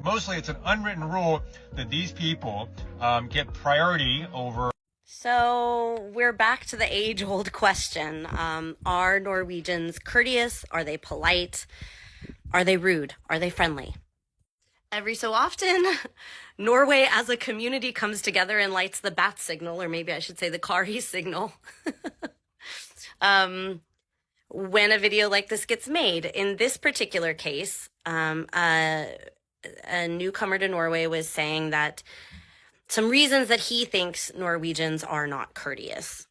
Mostly it's an unwritten rule that these people get priority over. So we're back to the age-old question. Are Norwegians courteous? Are they polite? Are they rude? Are they friendly? Every so often, Norway as a community comes together and lights the bat signal, or maybe I should say the Kari signal, when a video like this gets made. In this particular case, a newcomer to Norway was saying that some reasons that he thinks Norwegians are not courteous.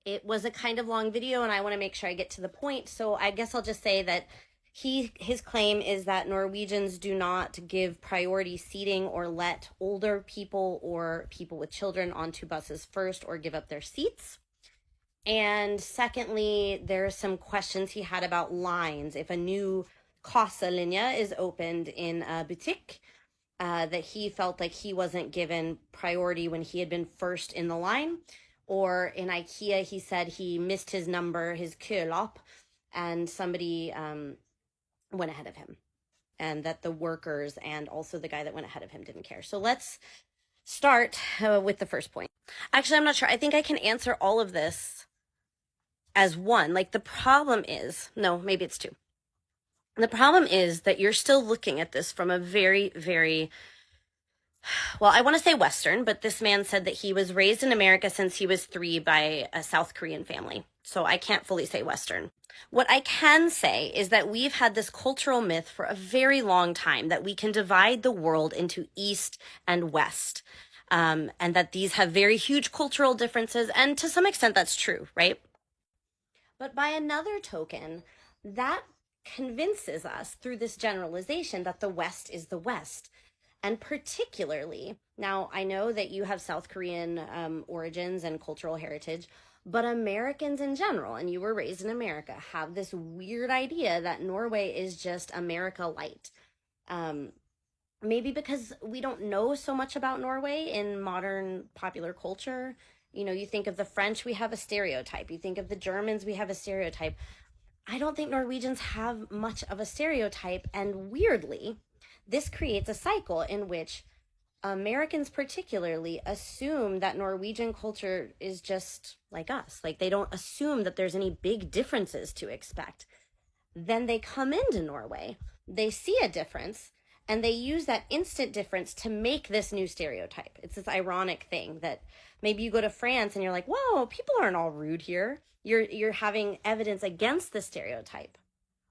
It was a kind of long video, and I want to make sure I get to the point, so I guess I'll just say that his claim is that Norwegians do not give priority seating or let older people or people with children onto buses first or give up their seats. And secondly, there are some questions he had about lines. If a new Kassa-linje is opened in a boutique, that he felt like he wasn't given priority when he had been first in the line. Or in IKEA, he said he missed his number, his kölapp, and somebody went ahead of him, and that the workers and also the guy that went ahead of him didn't care. So let's start with the first point. Actually, I'm not sure. I think I can answer all of this as one. Like, the problem is, no, maybe it's two. The problem is that you're still looking at this from a very, very, well, I want to say Western, but this man said that he was raised in America since he was 3 by a South Korean family. So I can't fully say Western. What I can say is that we've had this cultural myth for a very long time that we can divide the world into East and West, and that these have very huge cultural differences. And to some extent, that's true, right? But by another token, that convinces us through this generalization that the West is the West. And particularly, now I know that you have South Korean origins and cultural heritage, but Americans in general, and you were raised in America, have this weird idea that Norway is just America light. Maybe because we don't know so much about Norway in modern popular culture. You know, you think of the French, we have a stereotype. You think of the Germans, we have a stereotype. I don't think Norwegians have much of a stereotype, and weirdly, this creates a cycle in which Americans particularly assume that Norwegian culture is just like us. Like, they don't assume that there's any big differences to expect. Then they come into Norway, they see a difference, and they use that instant difference to make this new stereotype. It's this ironic thing that maybe you go to France and you're like, whoa, people aren't all rude here. You're having evidence against the stereotype.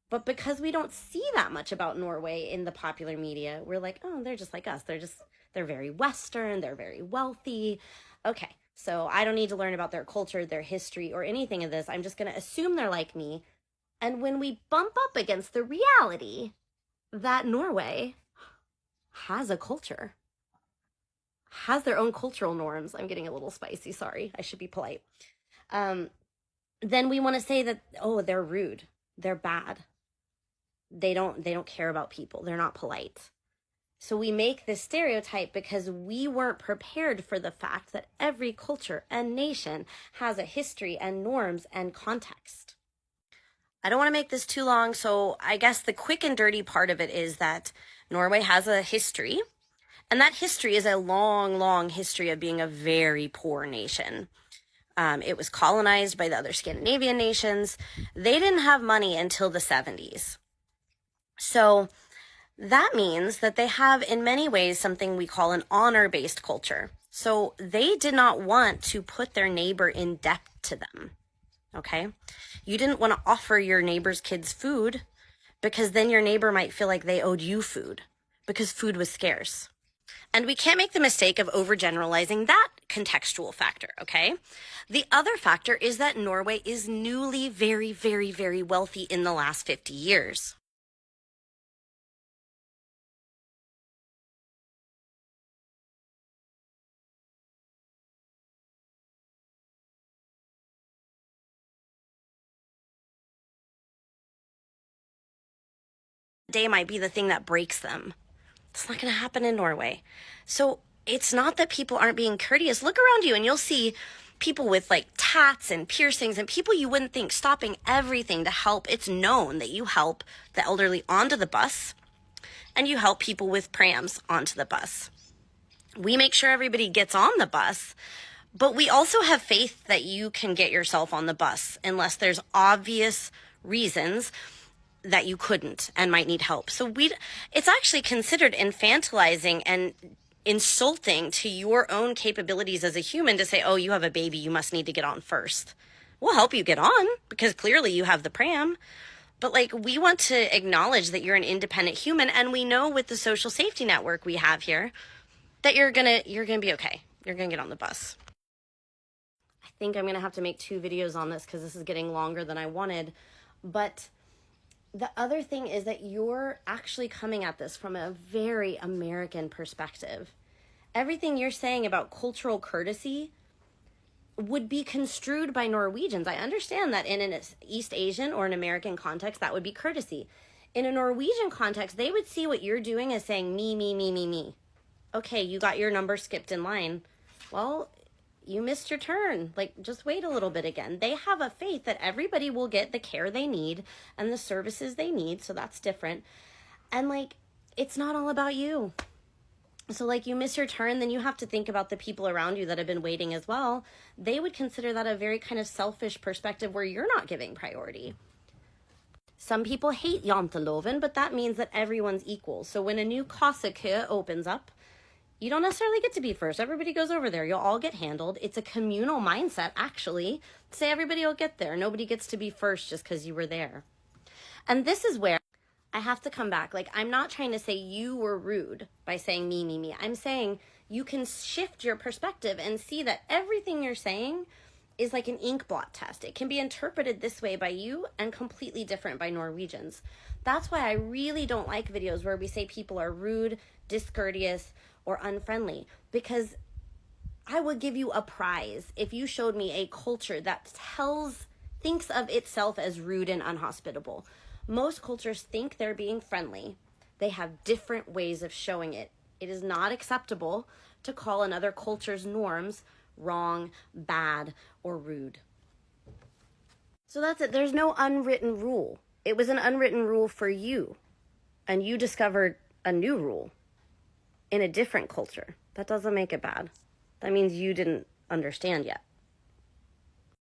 But because we don't see that much about Norway in the popular media, we're like, oh, they're just like us. They're very Western, they're very wealthy. Okay, so I don't need to learn about their culture, their history, or anything of this. I'm just going to assume they're like me. And when we bump up against the reality that Norway has a culture, has their own cultural norms, I'm getting a little spicy, sorry, I should be polite. Then we want to say that, oh, they're rude, they're bad. They don't care about people. They're not polite. So we make this stereotype because we weren't prepared for the fact that every culture and nation has a history and norms and context. I don't want to make this too long, so I guess the quick and dirty part of it is that Norway has a history, and that history is a long, long history of being a very poor nation. It was colonized by the other Scandinavian nations. They didn't have money until the 70s. So that means that they have, in many ways, something we call an honor-based culture. So they did not want to put their neighbor in debt to them, okay? You didn't want to offer your neighbor's kids food because then your neighbor might feel like they owed you food because food was scarce. And we can't make the mistake of overgeneralizing that contextual factor, okay? The other factor is that Norway is newly very, very, very wealthy in the last 50 years. Day might be the thing that breaks them. It's not going to happen in Norway. So it's not that people aren't being courteous. Look around you and you'll see people with like tats and piercings and people you wouldn't think stopping everything to help. It's known that you help the elderly onto the bus. and you help people with prams onto the bus. We make sure everybody gets on the bus, but we also have faith that you can get yourself on the bus unless there's obvious reasons that you couldn't and might need help. So it's actually considered infantilizing and insulting to your own capabilities as a human to say, oh, you have a baby, you must need to get on first. We'll help you get on because clearly you have the pram. But like, we want to acknowledge that you're an independent human, and we know with the social safety network we have here that you're gonna be okay. You're gonna get on the bus. I think I'm gonna have to make 2 videos on this because this is getting longer than I wanted. But the other thing is that you're actually coming at this from a very American perspective. Everything you're saying about cultural courtesy would be construed by Norwegians. I understand that in an East Asian or an American context, that would be courtesy. In a Norwegian context, they would see what you're doing as saying me, me, me, me, me. Okay, you got your number skipped in line. Well, you missed your turn. Like, just wait a little bit again. They have a faith that everybody will get the care they need and the services they need, so that's different. And like, it's not all about you. So like, you miss your turn, then you have to think about the people around you that have been waiting as well. They would consider that a very kind of selfish perspective where you're not giving priority. Some people hate janteloven, but that means that everyone's equal. So when a new kassekø opens up, you don't necessarily get to be first. Everybody goes over there. You'll all get handled. It's a communal mindset, actually. Say everybody will get there. Nobody gets to be first just because you were there. And this is where I have to come back. Like, I'm not trying to say you were rude by saying me, me, me. I'm saying you can shift your perspective and see that everything you're saying is like an ink blot test. It can be interpreted this way by you and completely different by Norwegians. That's why I really don't like videos where we say people are rude, discourteous, or unfriendly, because I would give you a prize if you showed me a culture that thinks of itself as rude and unhospitable. Most cultures think they're being friendly. They have different ways of showing it. It is not acceptable to call another culture's norms wrong, bad, or rude. So that's it. There's no unwritten rule. It was an unwritten rule for you, and you discovered a new rule in a different culture. That doesn't make it bad. That means you didn't understand yet.